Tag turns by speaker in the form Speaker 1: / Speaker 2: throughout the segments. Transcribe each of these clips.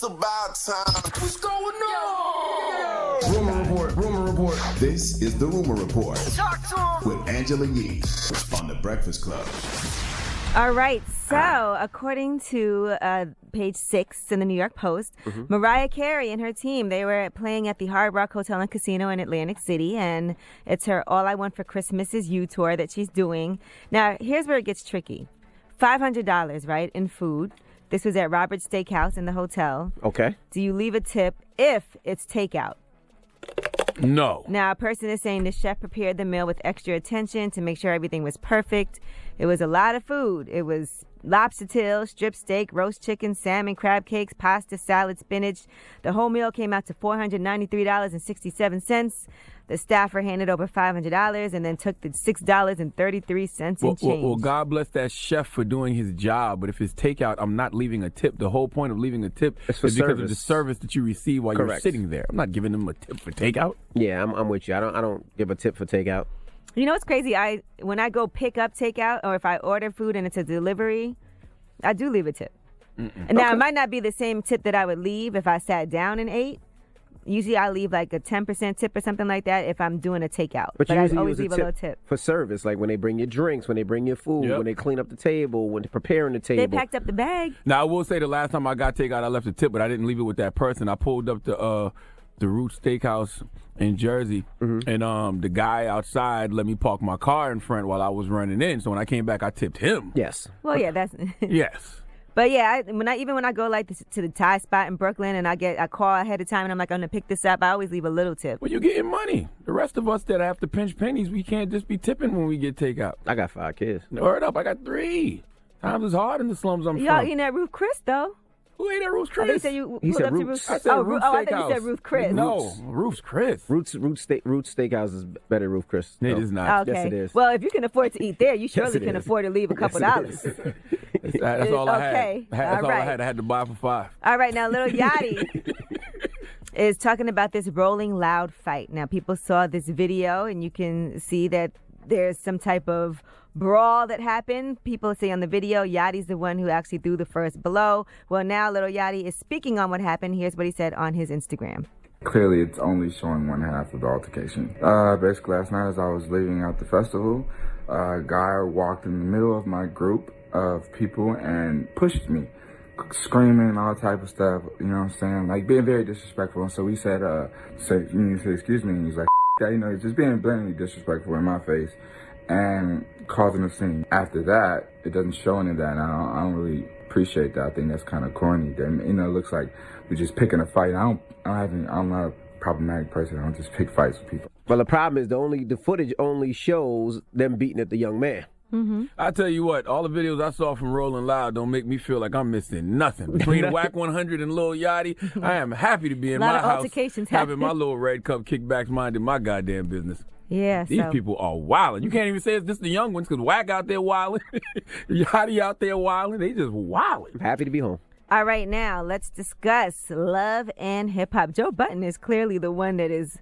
Speaker 1: about time. What's going on?
Speaker 2: Rumor report.
Speaker 3: This is the Rumor Report
Speaker 1: Talk to him.
Speaker 3: with Angela Yee on The Breakfast Club.
Speaker 4: All right, so according to page 6 in the New York Post, Mariah Carey and her team, they were playing at the Hard Rock Hotel and Casino in Atlantic City, and it's her All I Want for Christmas Is You tour that she's doing. Now, here's where it gets tricky. $500, right, in food. This was at Robert's Steakhouse in the hotel.
Speaker 5: Okay.
Speaker 4: Do you leave a tip if it's takeout?
Speaker 5: No.
Speaker 4: Now, a person is saying the chef prepared the meal with extra attention to make sure everything was perfect. It was a lot of food. It was lobster tail, strip steak, roast chicken, salmon, crab cakes, pasta, salad, spinach. The whole meal came out to $493.67. The staffer handed over $500 and then took the $6.33 in change.
Speaker 5: Well, God bless that chef for doing his job. But if it's takeout, I'm not leaving a tip. The whole point of leaving a tip is because of the service that you receive while you're sitting there. I'm not giving them a tip for takeout.
Speaker 6: Yeah, I'm with you. I don't give a tip for takeout.
Speaker 4: You know what's crazy? When I go pick up takeout or if I order food and it's a delivery, I do leave a tip. Now, it might not be the same tip that I would leave if I sat down and ate. Usually I leave like a 10% tip or something like that if I'm doing a takeout. But I always leave a little tip.
Speaker 6: For service, like when they bring you drinks, when they bring you food, when they clean up the table, when they're preparing the table.
Speaker 4: They packed up the bag.
Speaker 5: Now, I will say the last time I got takeout, I left a tip, but I didn't leave it with that person. I pulled up the Roots Steakhouse in Jersey, and the guy outside let me park my car in front while I was running in. So when I came back, I tipped him.
Speaker 6: Yes.
Speaker 4: Well, yeah, that's...
Speaker 5: Yes.
Speaker 4: But yeah, when I go like this, to the Thai spot in Brooklyn and I call ahead of time and I'm like, I'm going to pick this up, I always leave a little tip.
Speaker 5: Well, you're getting money. The rest of us that have to pinch pennies, we can't just be tipping when we get takeout.
Speaker 6: I got 5 kids.
Speaker 5: Word up, I got 3. Times is hard in the slums I'm
Speaker 4: Y'all
Speaker 5: from.
Speaker 4: eating that Ruth Chris, though.
Speaker 5: Who ate that Ruth's Chris?
Speaker 4: I think you
Speaker 6: He
Speaker 4: pulled
Speaker 6: said
Speaker 4: up to
Speaker 6: Roots.
Speaker 4: Ruth.
Speaker 5: I said Ruth's
Speaker 4: I
Speaker 5: Steakhouse.
Speaker 4: thought you said Ruth Chris.
Speaker 5: No, Ruth's Chris.
Speaker 6: Roots Steakhouse is better than Ruth Chris.
Speaker 5: It is not.
Speaker 4: Okay.
Speaker 6: Yes, it is.
Speaker 4: Well, if you can afford to eat there, you surely
Speaker 6: it
Speaker 4: can
Speaker 6: is.
Speaker 4: afford to leave a couple dollars.
Speaker 5: That's all I had.
Speaker 4: Okay.
Speaker 5: That's all
Speaker 4: All right.
Speaker 5: I had. I had to buy for $5.
Speaker 4: All right, now Lil Yachty is talking about this Rolling Loud fight. Now, people saw this video, and you can see that there's some type of brawl that happened. People say on the video, Yachty's the one who actually threw the first blow. Well, now Lil Yachty is speaking on what happened. Here's what he said on his Instagram.
Speaker 7: Clearly, it's only showing one half of the altercation. Basically, last night as I was leaving out the festival, a guy walked in the middle of my group of people and pushed me, screaming and all type of stuff, you know what I'm saying? Like, being very disrespectful. And so we said, you need to say excuse me. And he's like, that, you know, he's just being blatantly disrespectful in my face and causing a scene. After that, it doesn't show any of that. And I don't really appreciate that. I think that's kind of corny. Then, you know, it looks like we're just picking a fight. I'm not a problematic person. I don't just pick fights with people.
Speaker 6: Well, the problem is the footage only shows them beating at the young man.
Speaker 5: I tell you what, all the videos I saw from Rolling Loud don't make me feel like I'm missing nothing. Between Whack 100 and Lil Yachty, I am happy to be in my house having my little red cup kickbacks, minding my goddamn business.
Speaker 4: Yeah,
Speaker 5: These people are wilding. You can't even say it's just the young ones because Whack out there wilding, Yachty out there wilding. They just wilding.
Speaker 6: I'm happy to be home.
Speaker 4: All right, now let's discuss love and hip hop. Joe Budden is clearly the one that is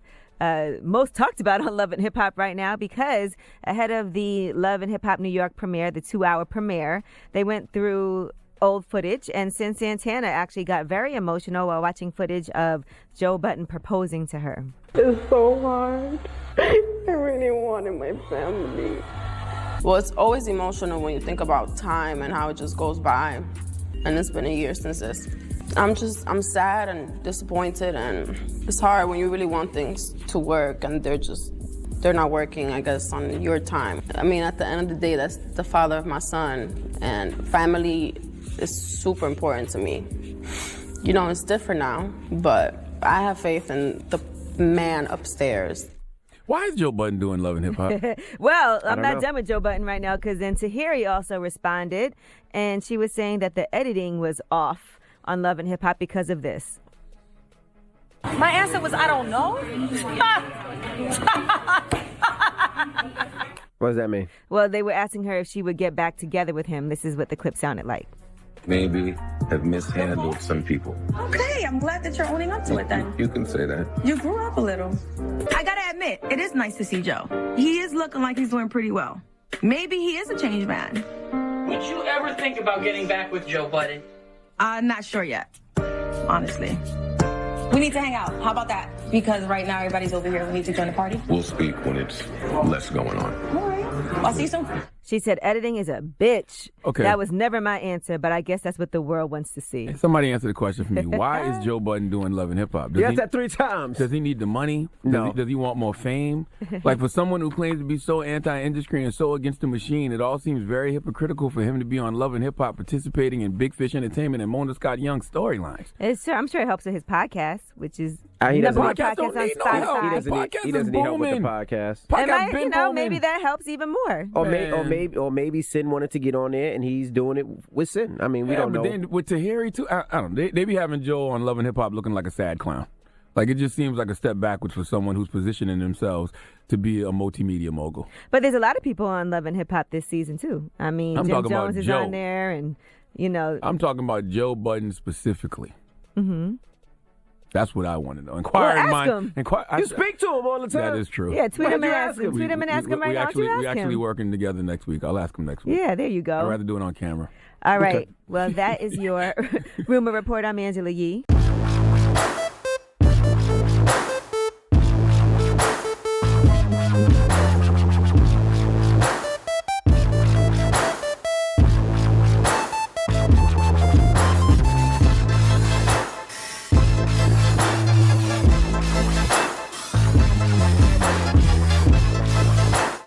Speaker 4: most talked about on Love and Hip Hop right now because ahead of the Love and Hip Hop New York premiere, the 2-hour premiere, they went through old footage, and since Santana actually got very emotional while watching footage of Joe Budden proposing to her.
Speaker 8: It's so hard. I really wanted my family.
Speaker 9: Well, it's always emotional when you think about time and how it just goes by. And it's been a year since this. I'm sad and disappointed, and it's hard when you really want things to work and they're not working, I guess, on your time. I mean, at the end of the day, that's the father of my son, and family is super important to me. You know, it's different now, but I have faith in the man upstairs.
Speaker 5: Why is Joe Budden doing Love and Hip Hop?
Speaker 4: Well, I'm not done with Joe Budden right now because then Tahiri also responded, and she was saying that the editing was off on Love and Hip Hop because of this.
Speaker 10: My answer was, I don't know.
Speaker 6: What does that mean?
Speaker 4: Well, they were asking her if she would get back together with him. This is what the clip sounded like.
Speaker 11: Maybe have mishandled some people.
Speaker 10: Okay, I'm glad that you're owning up to it then.
Speaker 11: You can say that.
Speaker 10: You grew up a little. I gotta admit, it is nice to see Joe. He is looking like he's doing pretty well. Maybe he is a changed man.
Speaker 12: Would you ever think about getting back with Joe Budden?
Speaker 10: Not sure yet. honestly. We need to hang out. How about that? Because right now everybody's over here. We need to join the party.
Speaker 11: We'll speak when it's less going on.
Speaker 10: All right. I'll see you soon.
Speaker 4: She said editing is a bitch.
Speaker 5: Okay.
Speaker 4: That was never my answer, but I guess that's what the world wants to see.
Speaker 5: Somebody answer the question for me. Why is Joe Budden doing Love and Hip Hop?
Speaker 6: You asked that 3 times.
Speaker 5: Does he need the money?
Speaker 6: No.
Speaker 5: Does he want more fame? Like, for someone who claims to be so anti-industry and so against the machine, it all seems very hypocritical for him to be on Love and Hip Hop, participating in Big Fish Entertainment and Mona Scott Young storylines.
Speaker 4: I'm sure it helps with his podcast, which is
Speaker 6: He
Speaker 4: number
Speaker 6: doesn't
Speaker 4: one
Speaker 5: Podcast
Speaker 4: podcast
Speaker 5: don't
Speaker 4: on
Speaker 5: need no help.
Speaker 4: Spotify.
Speaker 6: He doesn't need help with the
Speaker 5: booming.
Speaker 6: podcast.
Speaker 5: Podcast been booming.
Speaker 4: Maybe that helps even more.
Speaker 6: Or maybe Sin wanted to get on there and he's doing it with Sin. I mean, we don't know.
Speaker 5: But then with Tahiri too, I don't know. They be having Joe on Love and Hip Hop looking like a sad clown. Like, it just seems like a step backwards for someone who's positioning themselves to be a multimedia mogul.
Speaker 4: But there's a lot of people on Love and Hip Hop this season too. I mean,
Speaker 5: I'm
Speaker 4: Jim
Speaker 5: talking about
Speaker 4: Jones is
Speaker 5: Joe.
Speaker 4: on there, and
Speaker 5: I'm talking about Joe Budden specifically.
Speaker 4: Mm-hmm.
Speaker 5: That's what I want to know.
Speaker 4: Him.
Speaker 6: You speak to him all the time.
Speaker 5: That is true.
Speaker 4: Yeah, tweet him and ask him. Tweet him and ask him right now.
Speaker 5: We're actually working together next week. I'll ask him next week.
Speaker 4: Yeah, there you go.
Speaker 5: I'd rather do it on camera.
Speaker 4: All right. Well, that is your rumor report. I'm Angela Yee.